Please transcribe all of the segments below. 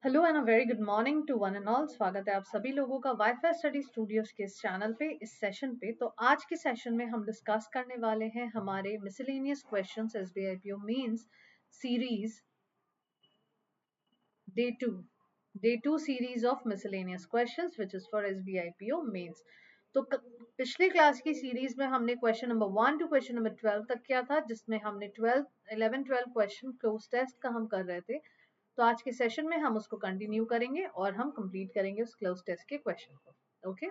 Hello and a very good morning to one and all. स्वागत है आप सभी लोगों का वाईफाई स्टडी स्टूडियोज के इस चैनल पे, इस सेशन पे। तो आज के सेशन में हम डिस्कस करने वाले हैं हमारे miscellaneous questions SBI PO mains series day two series of miscellaneous questions which is for SBI PO mains. तो पिछले क्लास की सीरीज में हमने question number 1 to question number 12 तक किया था, जिसमें हमने 11-12 क्वेश्चन क्लोज टेस्ट का हम कर रहे थे। तो आज के सेशन में हम उसको कंटिन्यू करेंगे और हम कंप्लीट करेंगे उस क्लोज टेस्ट के क्वेश्चन को। ओके,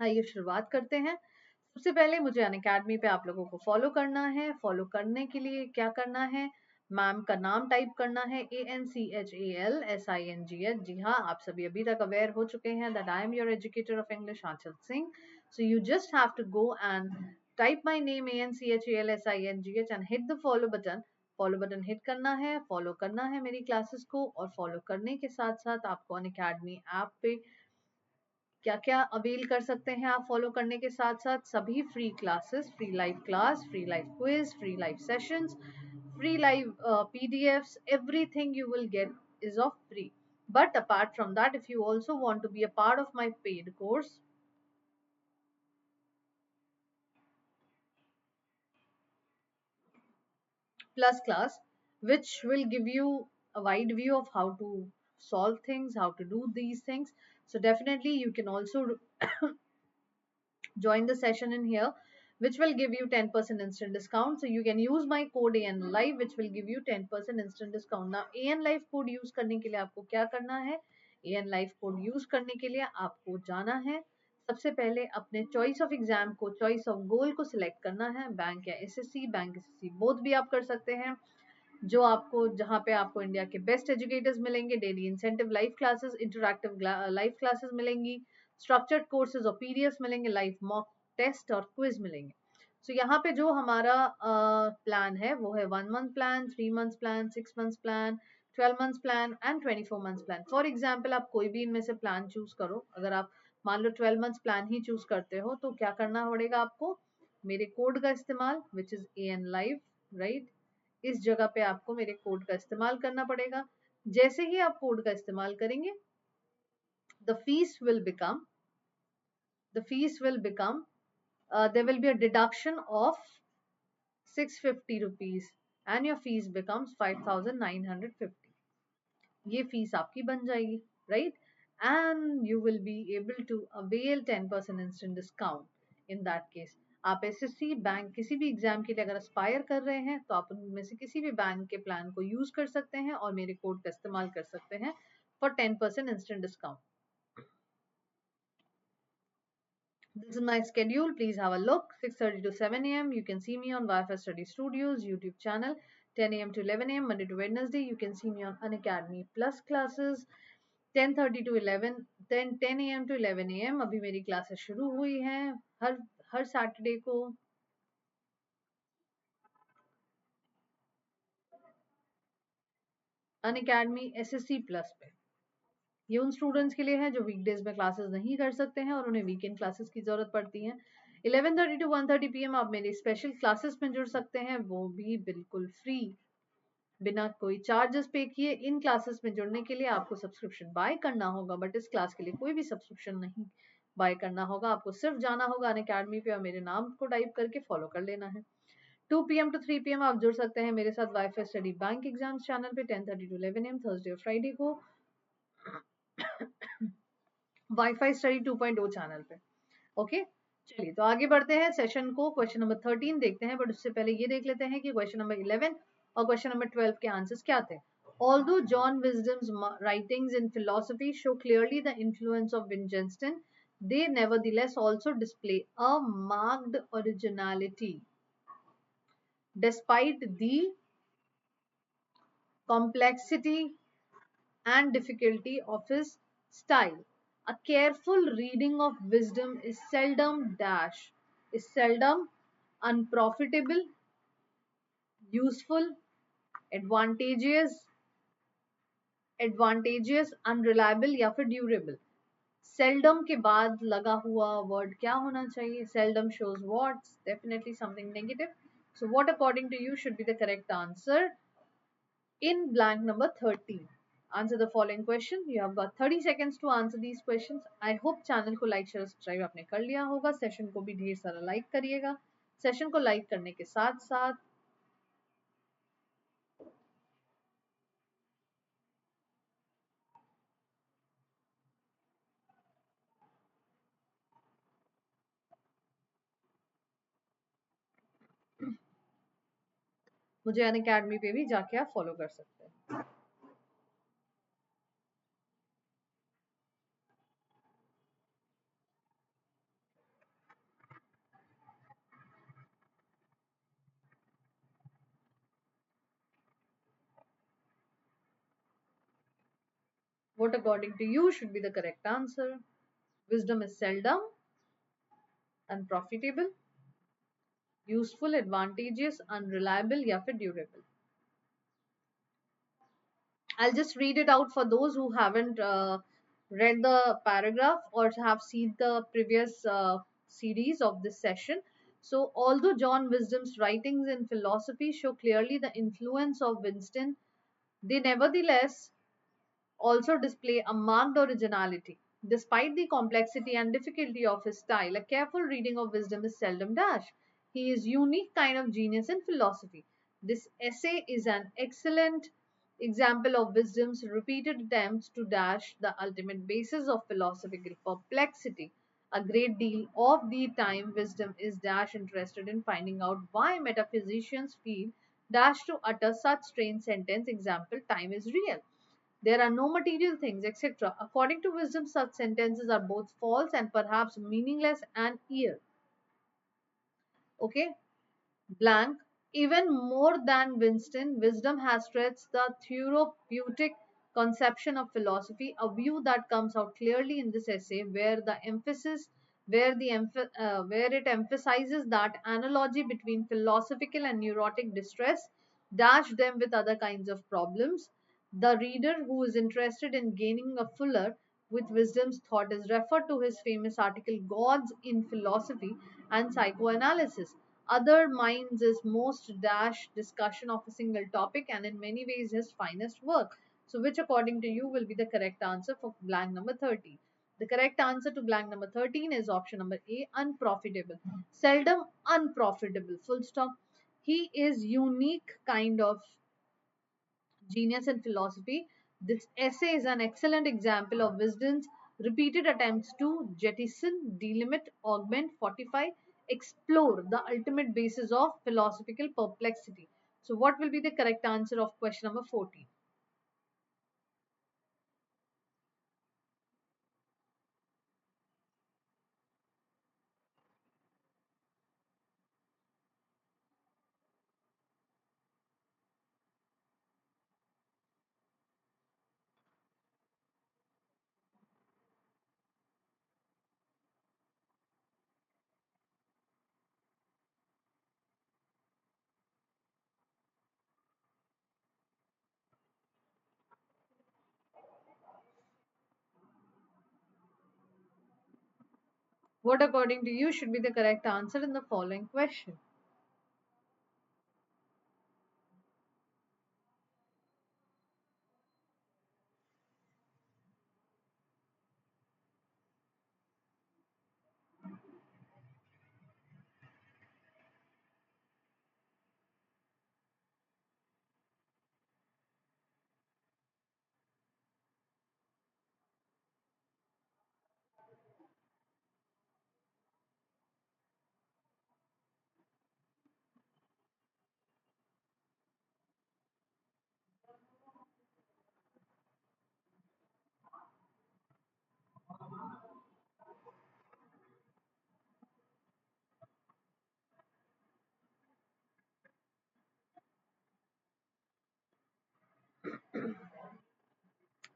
आइए शुरुआत करते हैं। सबसे पहले मुझे अनअकैडमी पे आप लोगों को फॉलो करना है। फॉलो करने के लिए क्या करना है, मैम का नाम टाइप करना है ANCHALSINGH। जी हाँ, आप सभी अभी तक अवेयर हो चुके हैं that I am your educator of English Anchal Singh. So you just have to go and type my name ANCHALSINGH and hit the follow button. Follow button hit करना है, फॉलो करना है मेरी क्लासेस को, और फॉलो करने के साथ साथ आपको अनअकैडमी ऐप पे क्या क्या अवेल कर सकते हैं आप फॉलो करने के साथ साथ सभी free classes, free live class, free live quiz, free live sessions, free live PDFs, everything you will get is of free. But apart from that, if you also want to be a part of my paid course, plus class, which will give you a wide view of how to solve things, how to do these things. So definitely you can also join the session in here, which will give you 10% instant discount. So you can use my code AN Live, which will give you 10% instant discount. Now AN Live code use करने के लिए आपको क्या करना है, AN Live code use करने के लिए आपको जाना है, सबसे पहले अपने चॉइस ऑफ एग्जाम को, चॉइस ऑफ गोल को सिलेक्ट करना है। बैंक या एसएससी, बैंक एसएससी बोथ भी आप कर सकते हैं। जो आपको, जहाँ पे आपको इंडिया के बेस्ट एजुकेटर्स मिलेंगे, daily incentive live classes, interactive live classes मिलेंगी, स्ट्रक्चर्ड कोर्सेज और पीडीएफ मिलेंगे, लाइव मॉक टेस्ट और क्विज मिलेंगे। सो यहाँ पे जो हमारा प्लान है वो है 1 month plan, 3 month plan, 6 month plan, 12 month plan and 24 month plan. For example आप कोई भी इनमें से प्लान चूज करो। अगर आप मान लो 12 मंथ प्लान ही चूज करते हो तो क्या करना पड़ेगा आपको, मेरे कोड का इस्तेमाल which is AN Live, right, इस जगह पे आपको मेरे कोड का इस्तेमाल करना पड़ेगा। जैसे ही आप कोड का इस्तेमाल करेंगे, the fees will become the fees will become there will be a deduction of 650 rupees and your fees becomes 5950। ये फीस आपकी बन जाएगी, right, and you will be able to avail 10% instant discount in that case. आप SSC bank किसी भी exam के लिए अगर अस्पायर कर रहे हैं तो आप उनमें से किसी भी बैंक के प्लान को यूज कर सकते हैं और मेरे कोड का इस्तेमाल कर सकते हैं for 10% instant discount. This is my schedule. Please have a look. 6:30 to 7 a.m. You can see me on Wi-Fi Study Studios YouTube channel. 10 a.m. to 11 a.m. Monday to Wednesday. You can see me on Unacademy Plus classes. 10:30 to 11, 10 a.m. to 11 a.m. अभी मेरी classes शुरू हुई हैं हर हर Saturday को। Unacademy SSC plus पे ये उन students के लिए है जो वीकडेज में क्लासेस नहीं कर सकते हैं और उन्हें वीकेंड क्लासेस की जरूरत पड़ती है। 11:30 to 1:30 PM आप मेरी स्पेशल क्लासेस में जुड़ सकते हैं, वो भी बिल्कुल फ्री, बिना कोई चार्जेस पे किए। इन क्लासेस में जुड़ने के लिए आपको सब्सक्रिप्शन बाय करना होगा, बट इस क्लास के लिए कोई भी सब्सक्रिप्शन नहीं बाय करना होगा। आपको सिर्फ जाना होगा अनअकैडमी पे और मेरे नाम को टाइप करके फॉलो कर लेना है। 2 PM to 3 PM आप जुड़ सकते हैं मेरे साथ wifi study bank exams channel पे 10:30 to 11 AM थर्सडे और फ्राइडे को वाईफाई स्टडी 2.0 चैनल पे। ओके, चलिए तो आगे बढ़ते हैं सेशन को। क्वेश्चन नंबर 13 देखते हैं, बट उससे पहले ये देख लेते हैं कि क्वेश्चन नंबर 11 और क्वेश्चन नंबर 12 के आंसर्स क्या थे। Although John Wisdom's writings in philosophy show clearly the influence of Wittgenstein, they nevertheless also display a marked originality despite the complexity and difficulty of his style. A careful reading of wisdom is seldom unprofitable, useful, advantageous, unreliable या फिर durable। seldom के बाद लगा हुआ word क्या होना चाहिए? seldom shows what? Definitely something negative. So what according to you should be the correct answer in blank number 13? Answer the following question. You have got 30 seconds to answer these questions. I hope channel को like share subscribe आपने कर लिया होगा. Session को भी ढेर सारा like करिएगा. सेशन को लाइक करने के साथ साथ मुझे अन अकेडमी पे भी जाके आप फॉलो कर सकते हैं. What according to you should be the correct answer? Wisdom is seldom, unprofitable, useful, advantageous, unreliable या फिर durable. I'll just read it out for those who haven't read the paragraph or have seen the previous series of this session. So, although John Wisdom's writings in philosophy show clearly the influence of Winston, they nevertheless also display a marked originality. Despite the complexity and difficulty of his style, a careful reading of Wisdom is seldom dashed. He is unique kind of genius in philosophy. This essay is an excellent example of Wisdom's repeated attempts to dash the ultimate basis of philosophical perplexity. A great deal of the time, Wisdom is dash interested in finding out why metaphysicians feel dash to utter such strange sentence. Example: time is real. There are no material things, etc. According to wisdom, such sentences are both false and perhaps meaningless and ear. Okay, blank. Even more than Winston, wisdom has stretched the therapeutic conception of philosophy, a view that comes out clearly in this essay, where it emphasizes that analogy between philosophical and neurotic distress, dash them with other kinds of problems. The reader who is interested in gaining a fuller with wisdom's thought is referred to his famous article Gods in Philosophy and Psychoanalysis. Other Minds is most dash discussion of a single topic and in many ways his finest work. So which according to you will be the correct answer for blank number 30? The correct answer to blank number 13 is option number A, unprofitable. Seldom unprofitable, full stop. He is unique kind of genius in philosophy. This essay is an excellent example of wisdom's repeated attempts to jettison, delimit, augment, fortify, explore the ultimate basis of philosophical perplexity. So, what will be the correct answer of question number 14? What, according to you, should be the correct answer in the following question?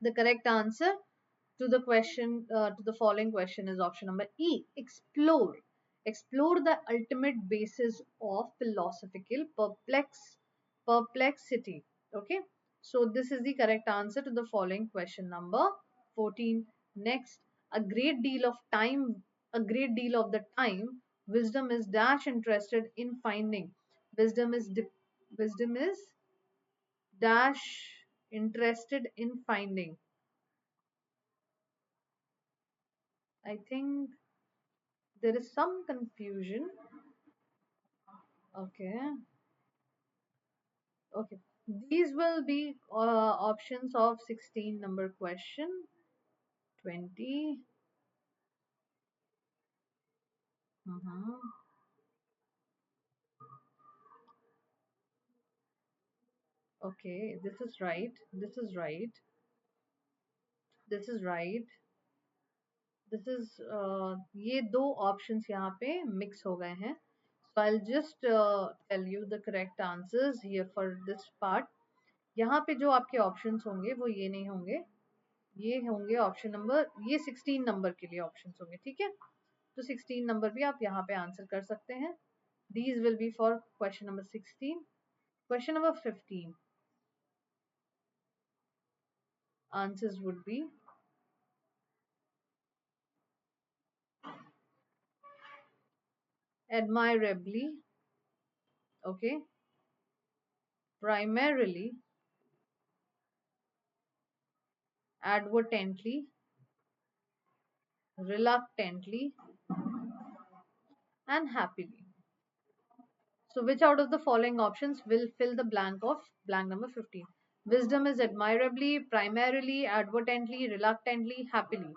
The correct answer to the question to the following question is option number E, explore. Explore the ultimate basis of philosophical perplexity. Okay, so this is the correct answer to the following question number 14. Next, a great deal of time, a great deal of the time, wisdom is dash interested in finding. Wisdom is wisdom is dash Interested in finding. I think there is some confusion. Okay. Okay. These will be options of 16 number question, 20. Mhm. Okay, this is right. This is right. This is right. This is ये दो options यहाँ पे mix हो गए हैं. So I'll just tell you the correct answers here for this part. यहाँ पे जो आपके options होंगे वो ये नहीं होंगे. ये होंगे ऑप्शन नंबर, ये 16 नंबर के लिए ऑप्शंस होंगे. ठीक है, तो 16 नंबर भी आप यहाँ पे आंसर कर सकते हैं. These will be for question number 16. Question number 15. Answers would be admirably, okay, primarily, advertently, reluctantly, and happily. So, which out of the following options will fill the blank of blank number 15? Wisdom is admirably, primarily, advertently, reluctantly, happily.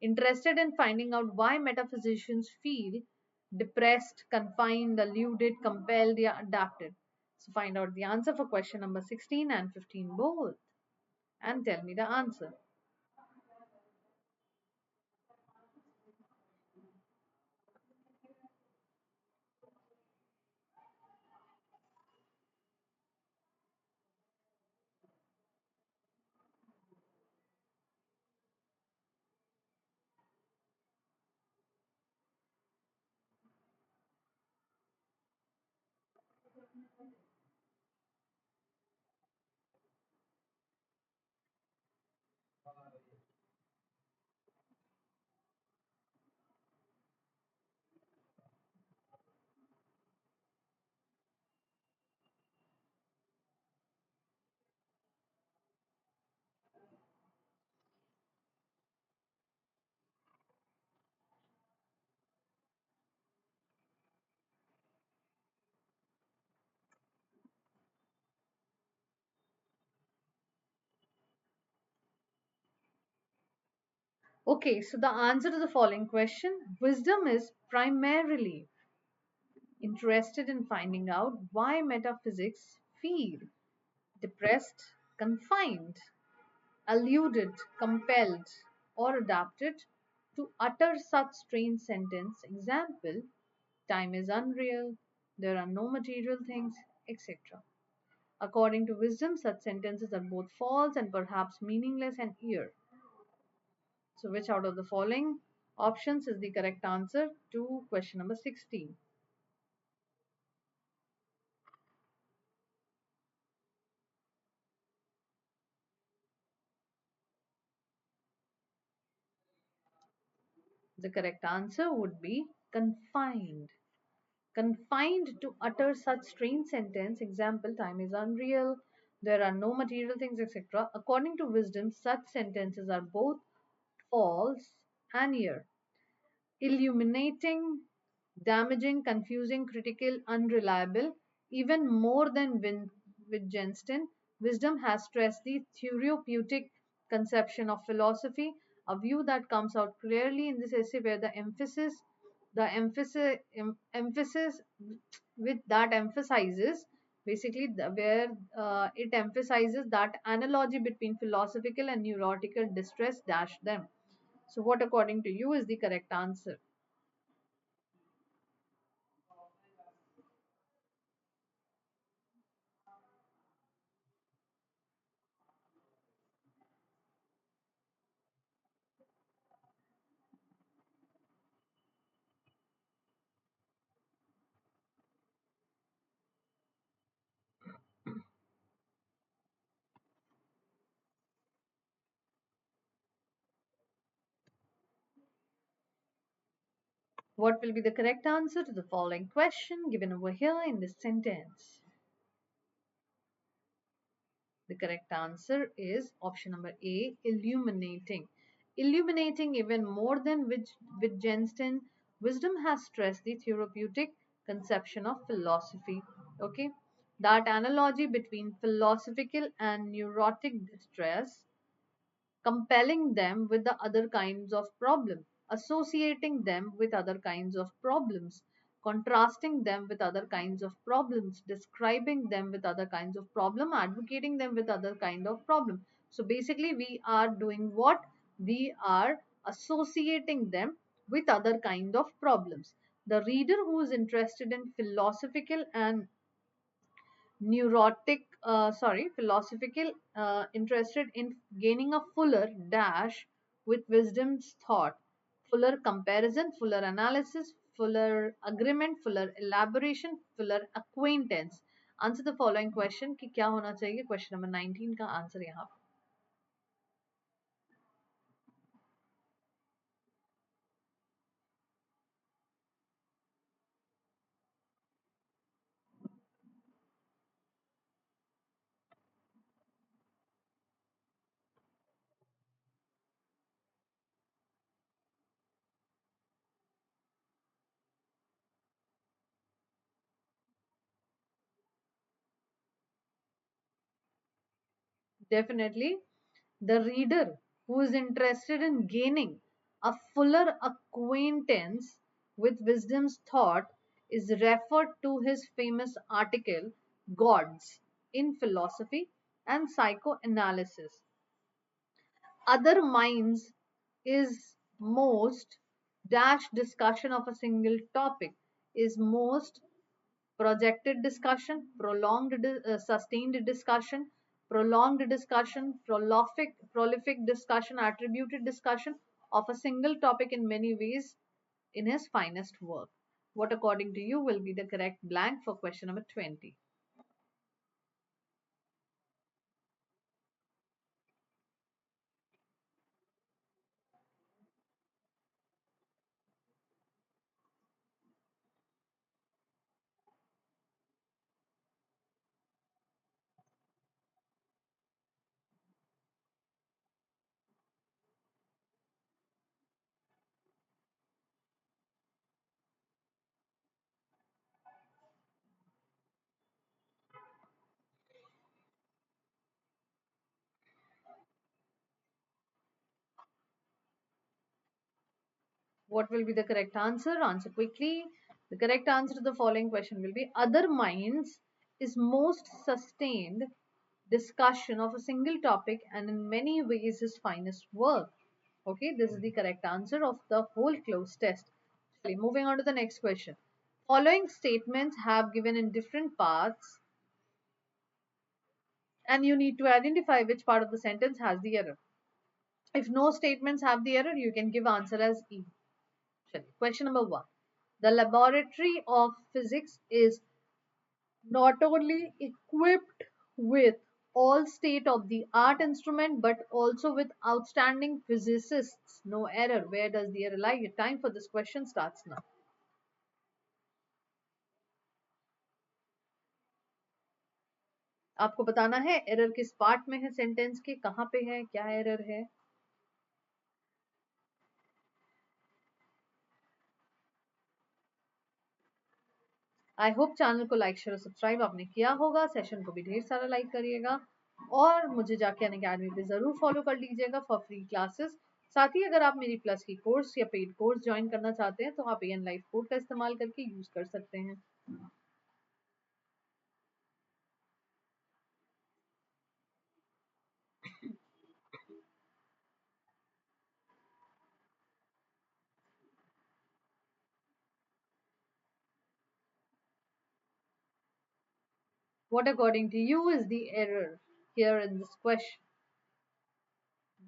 Interested in finding out why metaphysicians feel depressed, confined, eluded, compelled, yeah, adapted. So, find out the answer for question number 16 and 15 both and tell me the answer. Okay, so the answer to the following question, wisdom is primarily interested in finding out why metaphysics feel depressed, confined, eluded, compelled, or adapted to utter such strange sentence. Example, time is unreal, there are no material things, etc. According to wisdom, such sentences are both false and perhaps meaningless and ear. So, which out of the following options is the correct answer to question number 16? The correct answer would be confined. Confined to utter such strange sentence, example, time is unreal, there are no material things, etc. According to wisdom, such sentences are both false and here. Illuminating, damaging, confusing, critical, unreliable, even more than Wittgenstein, wisdom has stressed the therapeutic conception of philosophy, a view that comes out clearly in this essay where the emphasis with that emphasizes basically where it emphasizes that analogy between philosophical and neurotical distress dash them. So what according to you is the correct answer? What will be the correct answer to the following question given over here in this sentence? The correct answer is option number A, illuminating. Illuminating even more than Wittgenstein, wisdom has stressed the therapeutic conception of philosophy. Okay, that analogy between philosophical and neurotic distress, compelling them with the other kinds of problem, associating them with other kinds of problems, contrasting them with other kinds of problems, describing them with other kinds of problem, advocating them with other kind of problem. So basically we are doing what? We are associating them with other kind of problems. The reader who is interested in philosophical and philosophical, interested in gaining a fuller dash with wisdom's thought, fuller comparison, fuller analysis, fuller agreement, fuller elaboration, fuller acquaintance. Answer the following question कि क्या होना चाहिए? Question number 19 का answer यहाँ पे. Definitely, the reader who is interested in gaining a fuller acquaintance with wisdom's thought is referred to his famous article, Gods in Philosophy and Psychoanalysis. Other minds is most dash discussion of a single topic, is most projected discussion, sustained discussion, prolonged discussion, prolific discussion, attributed discussion of a single topic in many ways in his finest work. What according to you will be the correct blank for question number 20? What will be the correct answer? Answer quickly. The correct answer to the following question will be other minds is most sustained discussion of a single topic and in many ways his finest work. Okay, this is the correct answer of the whole close test. Okay, moving on to the next question. Following statements have given in different parts and you need to identify which part of the sentence has the error. If no statements have the error, you can give answer as E. Question number 1. The laboratory of physics is not only equipped with all state of the art instrument but also with outstanding physicists. No error. Where does the error lie? Your time for this question starts now. आपको बताना है error किस part में है, sentence के कहां पे है, क्या एरर है. आई होप चैनल को लाइक शेयर और सब्सक्राइब आपने किया होगा, सेशन को भी ढेर सारा लाइक करिएगा और मुझे जाके अन अकेडमी पे जरूर फॉलो कर लीजिएगा फॉर फ्री क्लासेस. साथ ही अगर आप मेरी प्लस की कोर्स या पेड कोर्स ज्वाइन करना चाहते हैं तो आप एन लाइफ कोड का इस्तेमाल करके यूज कर सकते हैं. What according to you is the error here in this question?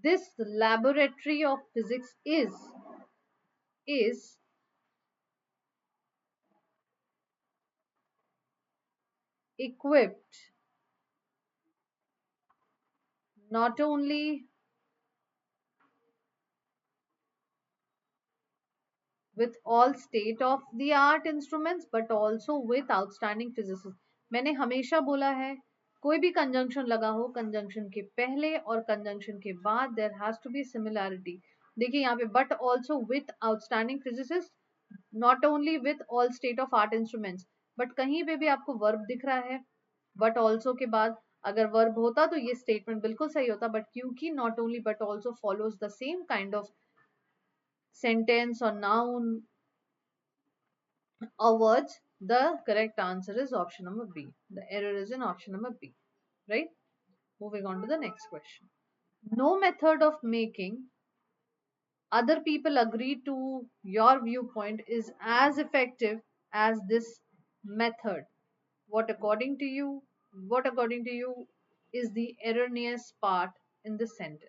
This laboratory of physics is equipped not only with all state of the art instruments but also with outstanding physicists. मैंने हमेशा बोला है कोई भी conjunction लगा हो, conjunction के पहले और कंजंक्शन के बाद there has to be similarity. देखिए यहाँ पे but also with outstanding physicist, not only with all state of art instruments. But कहीं पे भी आपको वर्ब दिख रहा है बट ऑल्सो के बाद, अगर वर्ब होता तो ये स्टेटमेंट बिल्कुल सही होता, बट क्योंकि not only but also follows the same kind of sentence और noun or words, the correct answer is option number B. The error is in option number B, right? Moving on to the next question. No method of making other people agree to your viewpoint is as effective as this method. What according to you, what according to you is the erroneous part in this sentence?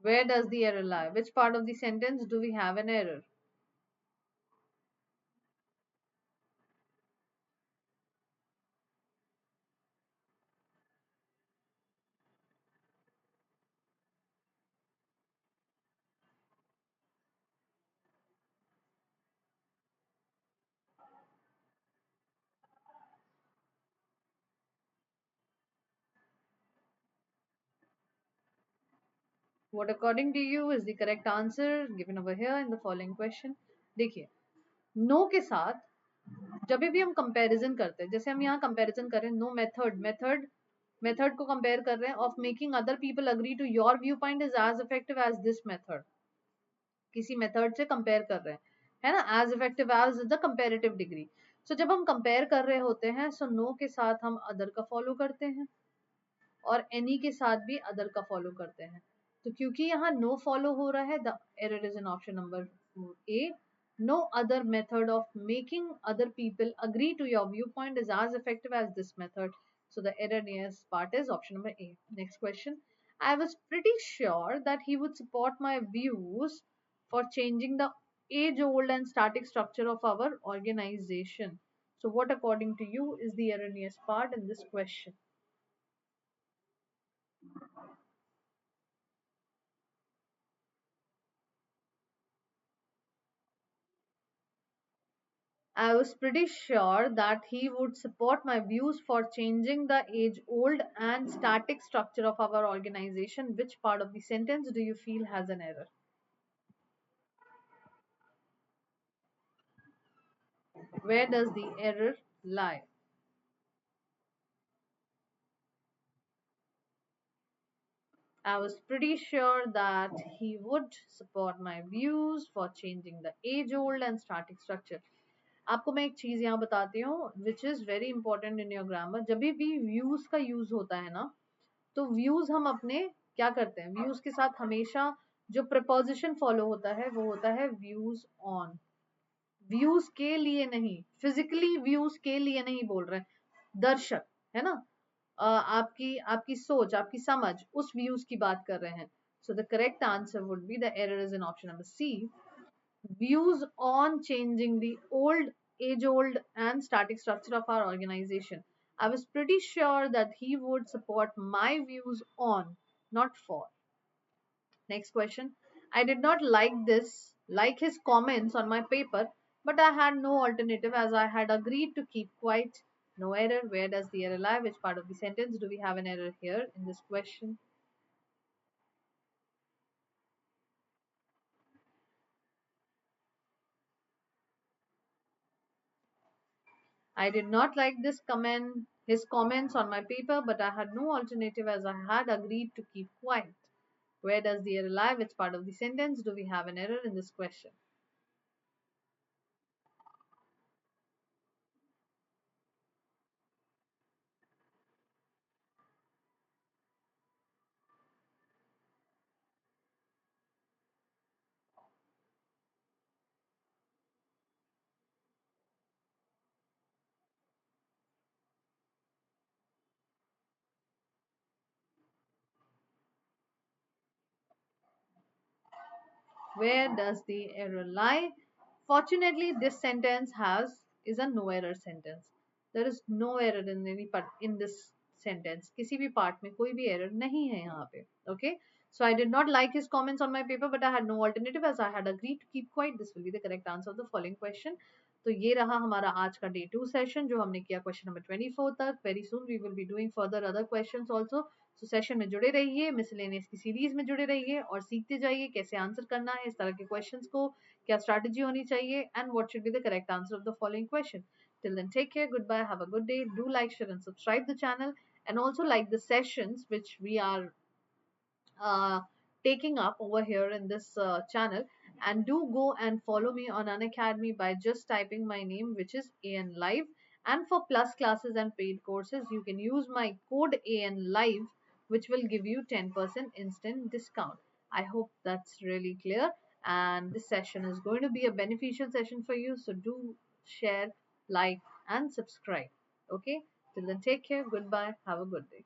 Where does the error lie? Which part of the sentence do we have an error? What according to you is the correct answer given over here in the following question? देखिए, no के साथ जब भी हम comparison करते हैं, जैसे हम यहाँ कंपैरिजन कर रहे हैं, नो मेथड को कंपेयर कर रहे हैं of making other people agree to your view point is as effective as this method. किसी मेथड से कंपेयर कर रहे हैं, है ना, as effective as the comparative degree. So जब हम कंपेयर कर रहे होते हैं, सो नो के साथ हम अदर का फॉलो करते हैं और एनी के साथ भी अदर का फॉलो करते हैं. तो क्योंकि यहाँ नो फॉलो हो रहा है, the error is in option number A. No other method of making other people agree to your viewpoint is as effective as this method. So the erroneous part is option number A. Next question. I was pretty sure that he would support my views for changing the age old and static structure of our organization. So what according to you is the erroneous part in this question? I was pretty sure that he would support my views for changing the age old and static structure of our organization. Which part of the sentence do you feel has an error? Where does the error lie? I was pretty sure that he would support my views for changing the age old and static structure. आपको मैं एक चीज यहाँ बताती हूँ which is very important in your grammar. जब भी views का यूज होता है ना, तो व्यूज हम अपने क्या करते हैं, व्यूज के साथ हमेशा जो प्रपोजिशन फॉलो होता है वो होता है व्यूज ऑन. व्यूज के लिए नहीं, फिजिकली व्यूज के लिए नहीं बोल रहे हैं, दर्शक, है ना, आपकी आपकी सोच, आपकी समझ, उस व्यूज की बात कर रहे हैं. So the correct answer would be, the error is in option number C. Views on changing the old, age old, and static structure of our organization. I was pretty sure that he would support my views on, not for. Next question. I did not like his comments on my paper, but I had no alternative as I had agreed to keep quiet. No error. Where does the error lie? Which part of the sentence do we have an error here in this question? I did not like his comments on my paper, but I had no alternative as I had agreed to keep quiet. Where does the error lie? Which part of the sentence do we have an error in this question? Where does the error lie? Fortunately, this sentence is a no error sentence. There is no error in any part in this sentence, किसी भी part में कोई भी error नहीं है यहाँ पे. Okay, so I did not like his comments on my paper, but I had no alternative as I had agreed to keep quiet. This will be the correct answer of the following question. तो ये रहा हमारा आज का day 2 session जो हमने किया question number 24 तक. Very soon we will be doing further other questions also. So session में जुड़े रहिए, मिसलेनियस की सीरीज में जुड़े रहिए और सीखते जाइए कैसे आंसर करना है इस तरह के क्वेश्चंस को, क्या स्ट्रैटेजी होनी चाहिए, and what should be the correct answer of the following question. Till then, take care, goodbye, have a good day. Do like, share, and subscribe the channel, and also like the sessions which we are uh, taking up over here in this channel. And do go and follow me on Unacademy by just typing my name, which is AN Live. And for plus classes and paid courses, you can use my code AN Live, which will give you 10% instant discount. I hope that's really clear. And this session is going to be a beneficial session for you. So do share, like, and subscribe. Okay. Till then, take care. Goodbye. Have a good day.